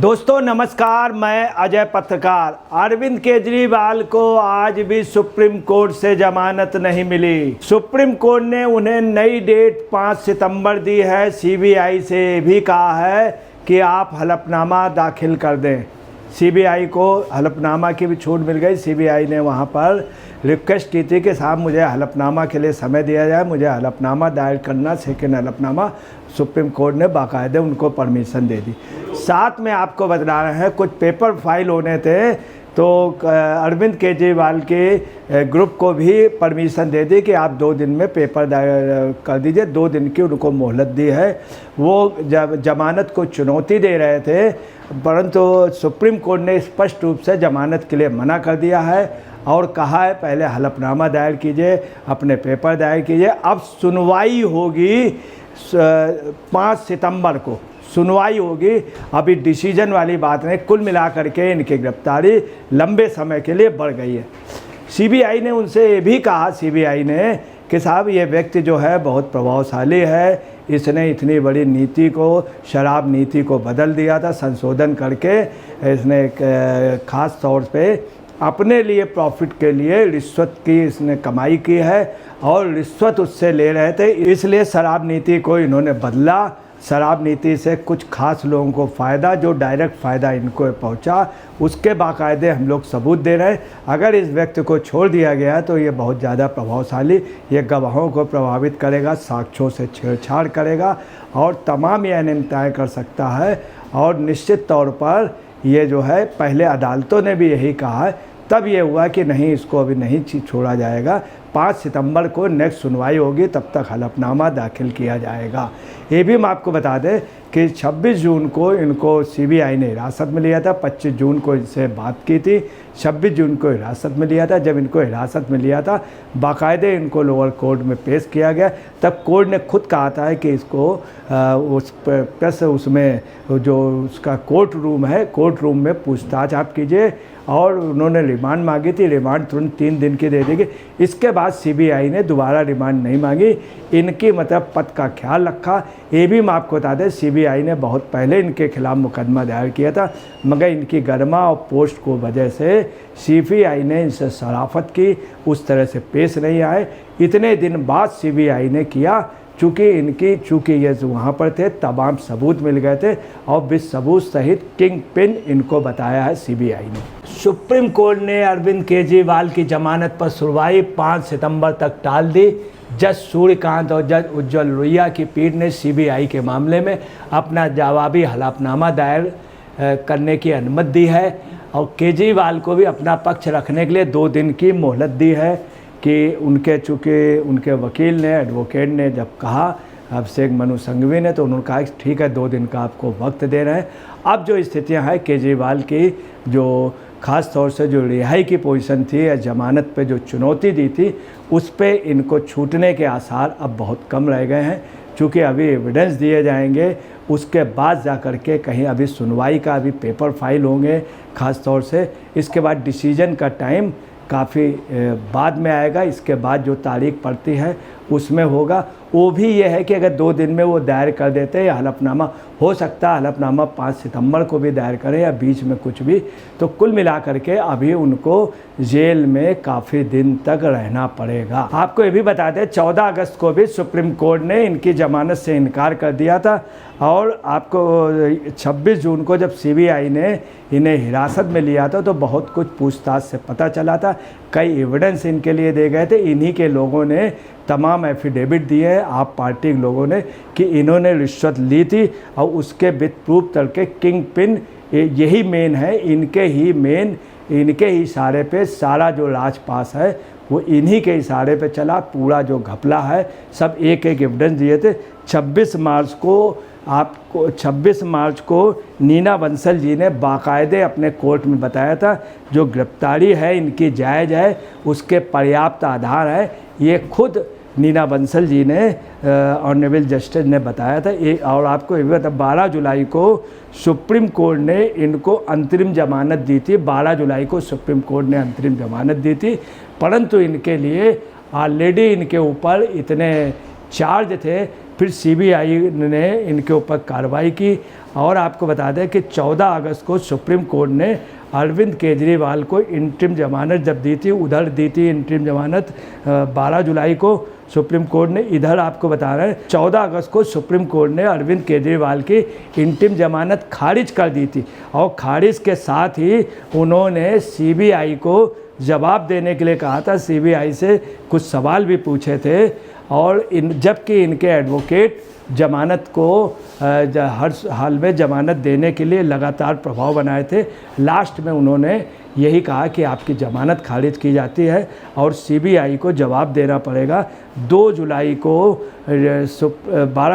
दोस्तों नमस्कार, मैं अजय पत्रकार। अरविंद केजरीवाल को आज भी सुप्रीम कोर्ट से जमानत नहीं मिली। सुप्रीम कोर्ट ने उन्हें नई डेट 5 सितंबर दी है। सीबीआई से भी कहा है कि आप हलफनामा दाखिल कर दें। सीबीआई को हलफनामा की भी छूट मिल गई। सीबीआई ने वहां पर रिक्वेस्ट की थी कि साहब मुझे हलफनामा के लिए समय दिया जाए, मुझे हलफनामा दायर करना, सेकेंड हलफनामा। सुप्रीम कोर्ट ने बाकायदे उनको परमिशन दे दी। साथ में आपको बता रहे हैं कुछ पेपर फाइल होने थे, तो अरविंद केजरीवाल के ग्रुप को भी परमिशन दे दी कि आप 2 दिन में पेपर दायर कर दीजिए। 2 दिन की उनको मोहलत दी है। वो जब जमानत को चुनौती दे रहे थे, परंतु सुप्रीम कोर्ट ने स्पष्ट रूप से जमानत के लिए मना कर दिया है और कहा है पहले हलफनामा दायर कीजिए, अपने पेपर दायर कीजिए। अब सुनवाई होगी 5 सितंबर को सुनवाई होगी। अभी डिसीजन वाली बात नहीं। कुल मिलाकर के इनकी गिरफ्तारी लंबे समय के लिए बढ़ गई है। सीबीआई ने उनसे ये भी कहा, सीबीआई ने, कि साहब ये व्यक्ति जो है बहुत प्रभावशाली है, इसने इतनी बड़ी नीति को, शराब नीति को बदल दिया था, संशोधन करके इसने ख़ास तौर पे अपने लिए प्रॉफिट के लिए रिश्वत की इसने कमाई की है और रिश्वत उससे ले रहे थे, इसलिए शराब नीति को इन्होंने बदला। शराब नीति से कुछ खास लोगों को फ़ायदा, जो डायरेक्ट फ़ायदा इनको पहुंचा, उसके बाकायदे हम लोग सबूत दे रहे हैं। अगर इस व्यक्ति को छोड़ दिया गया तो ये बहुत ज़्यादा प्रभावशाली, ये गवाहों को प्रभावित करेगा, साक्ष्यों से छेड़छाड़ करेगा और तमाम ये अनियमितताएँ कर सकता है। और निश्चित तौर पर ये जो है, पहले अदालतों ने भी यही कहा है, तब ये हुआ कि नहीं, इसको अभी नहीं छोड़ा जाएगा। 5 सितंबर को नेक्स्ट सुनवाई होगी, तब तक हलफनामा दाखिल किया जाएगा। ये भी हम आपको बता दें कि 26 जून को इनको सीबीआई ने हिरासत में लिया था। 25 जून को इनसे बात की थी, 26 जून को हिरासत में लिया था। जब इनको हिरासत में लिया था, बाकायदे इनको लोअर कोर्ट में पेश किया गया। तब कोर्ट ने खुद कहा था कि इसको उस प्लस उसमें जो उसका कोर्ट रूम है, कोर्ट रूम में पूछताछ आप कीजिए। और उन्होंने रिमांड मांगी थी, रिमांड तुरंत 3 दिन की दे देगी। इसके बाद सीबीआई ने दोबारा रिमांड नहीं मांगी, इनकी मतलब पद का ख्याल रखा। ये भी मैं आपको बता दें, सीबीआई ने बहुत पहले इनके खिलाफ मुकदमा दायर किया था, मगर इनकी गर्मा और पोस्ट को वजह से सीबीआई ने इनसे शराफत की, उस तरह से पेश नहीं आए। इतने दिन बाद सीबीआई ने किया, चूँकि ये वहाँ पर थे, तमाम सबूत मिल गए थे और विद सबूत सहित किंग पिन इनको बताया है सीबीआई ने। सुप्रीम कोर्ट ने अरविंद केजरीवाल की जमानत पर सुनवाई 5 सितंबर तक टाल दी। जज सूर्यकांत और जज उज्ज्वल लोहिया की पीठ ने सीबीआई के मामले में अपना जवाबी हलफनामा दायर करने की अनुमति दी है और केजरीवाल को भी अपना पक्ष रखने के लिए 2 दिन की मोहलत दी है कि चूँकि उनके वकील ने, एडवोकेट ने जब कहा, अभिषेक मनु संघवी ने, तो उन्होंने कहा कि ठीक है, 2 दिन का आपको वक्त दे रहे हैं। अब जो स्थितियां हैं केजरीवाल की, जो ख़ास तौर से जो रिहाई की पोजीशन थी या जमानत पे जो चुनौती दी थी, उस पे इनको छूटने के आसार अब बहुत कम रह गए हैं। चूँकि अभी एविडेंस दिए जाएंगे, उसके बाद जा कर के कहीं अभी सुनवाई का अभी पेपर फाइल होंगे ख़ास तौर से। इसके बाद डिसीजन का टाइम काफ़ी बाद में आएगा। इसके बाद जो तारीख पड़ती है उसमें होगा। वो भी ये है कि अगर 2 दिन में वो दायर कर देते हैं, या हलफनामा हो सकता है हलफनामा 5 सितंबर को भी दायर करें या बीच में कुछ भी, तो कुल मिलाकर के अभी उनको जेल में काफ़ी दिन तक रहना पड़ेगा। आपको ये भी बता दें, 14 अगस्त को भी सुप्रीम कोर्ट ने इनकी जमानत से इनकार कर दिया था और आपको 26 जून को जब सीबीआई ने इन्हें हिरासत में लिया था, तो बहुत कुछ पूछताछ से पता चला था। कई एविडेंस इनके लिए दे गए थे। इन्हीं के लोगों ने तमाम एफिडेविट दिए हैं, आप पार्टी के लोगों ने, कि इन्होंने रिश्वत ली थी और उसके विद प्रूफ करके किंग पिन यही मेन है, इनके ही इशारे पे सारा जो राजपास है वो इन्हीं के इशारे पे चला। पूरा जो घपला है सब एक एविडेंस दिए थे। 26 मार्च को नीना बंसल जी ने बाकायदे अपने कोर्ट में बताया था, जो गिरफ्तारी है इनकी जायज़ है, उसके पर्याप्त आधार है। ये खुद नीना बंसल जी ने, ऑनरेबल जस्टिस ने बताया था। और आपको ये भी बता, 12 जुलाई को सुप्रीम कोर्ट ने इनको अंतरिम जमानत दी थी। 12 जुलाई को सुप्रीम कोर्ट ने अंतरिम जमानत दी थी, परंतु इनके लिए ऑलरेडी इनके ऊपर इतने चार्ज थे फिर सीबीआई ने इनके ऊपर कार्रवाई की। और आपको बता दें कि 14 अगस्त को सुप्रीम कोर्ट ने अरविंद केजरीवाल को इंटरिम जमानत जब दी थी, उधर दी थी इंटरिम जमानत 12 जुलाई को सुप्रीम कोर्ट ने, इधर आपको बता रहे हैं 14 अगस्त को सुप्रीम कोर्ट ने अरविंद केजरीवाल की इंटरिम जमानत खारिज कर दी थी। और खारिज के साथ ही उन्होंने सीबीआई को जवाब देने के लिए कहा था, सीबीआई से कुछ सवाल भी पूछे थे। और जबकि इनके एडवोकेट जमानत को हर हाल में जमानत देने के लिए लगातार प्रभाव बनाए थे, लास्ट में उन्होंने यही कहा कि आपकी जमानत खारिज की जाती है और सीबीआई को जवाब देना पड़ेगा। 12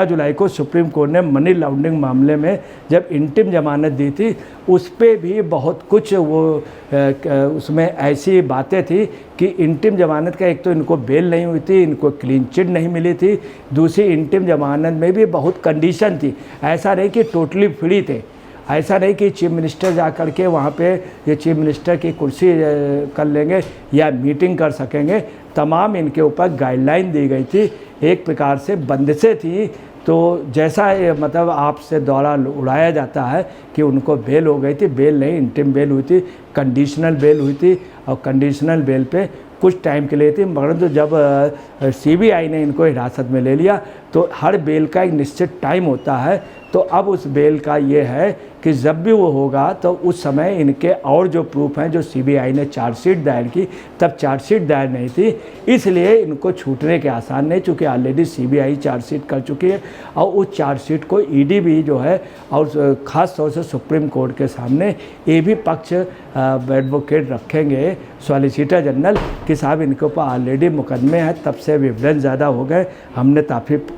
जुलाई को सुप्रीम कोर्ट ने मनी लॉन्ड्रिंग मामले में जब इंटरिम जमानत दी थी, उस पर भी बहुत कुछ उसमें ऐसी बातें थी कि इंटरिम जमानत का एक तो इनको बेल नहीं हुई थी, इनको क्लीन चिट नहीं मिली थी, दूसरी इंटरिम जमानत में भी बहुत कंडीशन थी। ऐसा नहीं कि टोटली फ्री थे, ऐसा नहीं कि चीफ मिनिस्टर जा कर के वहाँ पे ये चीफ मिनिस्टर की कुर्सी कर लेंगे या मीटिंग कर सकेंगे। तमाम इनके ऊपर गाइडलाइन दी गई थी, एक प्रकार से बंदिशें थी। तो जैसा मतलब आपसे दौरा उड़ाया जाता है कि उनको बेल हो गई थी, बेल नहीं इंटरिम बेल हुई थी, कंडीशनल बेल हुई थी। और कंडीशनल बेल पे कुछ टाइम के लिए थी, मगर तो जब सीबीआई ने इनको हिरासत में ले लिया तो हर बेल का एक निश्चित टाइम होता है। तो अब उस बेल का ये है कि जब भी वो होगा तो उस समय इनके और जो प्रूफ हैं, जो सीबीआई ने चार्जशीट दायर की, तब चार्जशीट दायर नहीं थी, इसलिए इनको छूटने के आसान नहीं, चूँकि ऑलरेडी सीबीआई चार्जशीट कर चुकी है। और उस चार्जशीट को ईडी भी जो है, और ख़ास तौर से सुप्रीम कोर्ट के सामने ये भी पक्ष एडवोकेट रखेंगे सॉलिसिटर जनरल कि साहब इनके ऊपर ऑलरेडी मुकदमे हैं, तब से विवरण ज़्यादा हो गए, हमने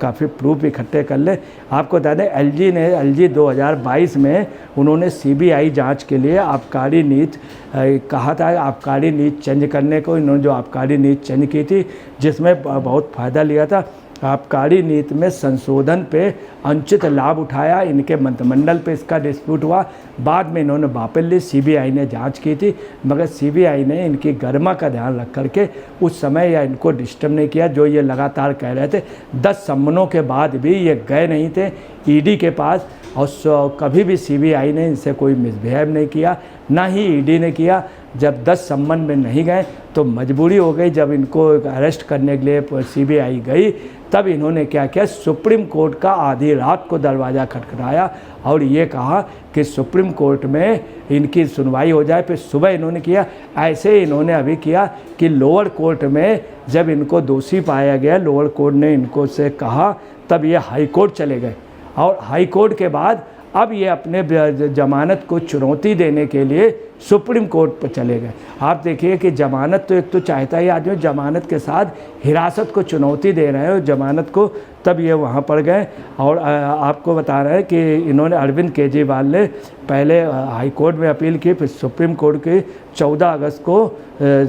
काफ़ी प्रूफ इकट्ठे कर ले। आपको बता दें एलजी 2022 में उन्होंने सीबीआई जांच के लिए आबकारी नीति कहा था, आबकारी नीति चेंज करने को। इन्होंने जो आबकारी नीति चेंज की थी, जिसमें बहुत फ़ायदा लिया था, आबकारी नीति में संशोधन पे अनुचित लाभ उठाया, इनके मंत्रिमंडल पे इसका डिस्प्यूट हुआ। बाद में इन्होंने वापस ली, सीबीआई ने जांच की थी, मगर सीबीआई ने इनकी गरिमा का ध्यान रख करके उस समय या इनको डिस्टर्ब नहीं किया, जो ये लगातार कह रहे थे। 10 सम्मनों के बाद भी ये गए नहीं थे ईडी के पास, और कभी भी सीबीआई ने इनसे कोई मिसबिहेव नहीं किया, ना ही ईडी ने किया। जब 10 सम्मन में नहीं गए तो मजबूरी हो गई, जब इनको अरेस्ट करने के लिए सीबीआई गई, तब इन्होंने क्या किया, सुप्रीम कोर्ट का आधी रात को दरवाज़ा खटखटाया और ये कहा कि सुप्रीम कोर्ट में इनकी सुनवाई हो जाए। फिर सुबह इन्होंने किया, ऐसे इन्होंने अभी किया कि लोअर कोर्ट में जब इनको दोषी पाया गया, लोअर कोर्ट ने इनको से कहा, तब ये हाई कोर्ट चले गए। और हाई कोर्ट के बाद अब ये अपने जमानत को चुनौती देने के लिए सुप्रीम कोर्ट पर चले गए। आप देखिए कि जमानत तो एक तो चाहता ही आदमी, जमानत के साथ हिरासत को चुनौती दे रहे हैं जमानत को, तब ये वहाँ पर गए। और आपको बता रहे हैं कि इन्होंने अरविंद केजरीवाल ने पहले हाई कोर्ट में अपील की, फिर सुप्रीम कोर्ट के 14 अगस्त को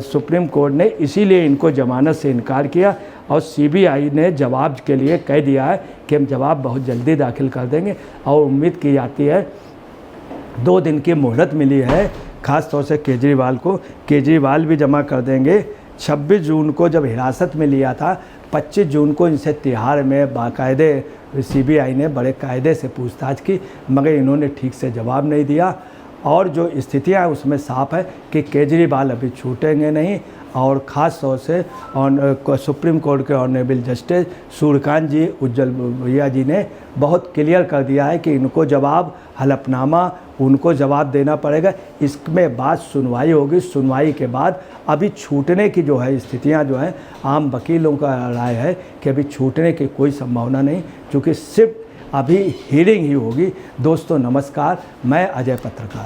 सुप्रीम कोर्ट ने इसीलिए इनको जमानत से इनकार किया। और सीबीआई ने जवाब के लिए कह दिया है कि हम जवाब बहुत जल्दी दाखिल कर देंगे, और उम्मीद की जाती है 2 दिन की मोहलत मिली है ख़ास तौर से केजरीवाल को, केजरीवाल भी जमा कर देंगे। 26 जून को जब हिरासत में लिया था, 25 जून को इनसे तिहाड़ में बाकायदे सीबीआई ने बड़े कायदे से पूछताछ की, मगर इन्होंने ठीक से जवाब नहीं दिया। और जो स्थितियाँ उसमें साफ है कि केजरीवाल अभी छूटेंगे नहीं। और ख़ास तौर से सुप्रीम कोर्ट के ऑनरेबल जस्टिस सूर्यकांत जी, उज्जवल भैया जी ने बहुत क्लियर कर दिया है कि इनको जवाब, हलफनामा उनको जवाब देना पड़ेगा। इसमें बाद सुनवाई होगी, सुनवाई के बाद अभी छूटने की जो है स्थितियां जो हैं, आम वकीलों का राय है कि अभी छूटने की कोई संभावना नहीं, क्योंकि सिर्फ अभी हियरिंग ही होगी। दोस्तों नमस्कार, मैं अजय पत्रकार।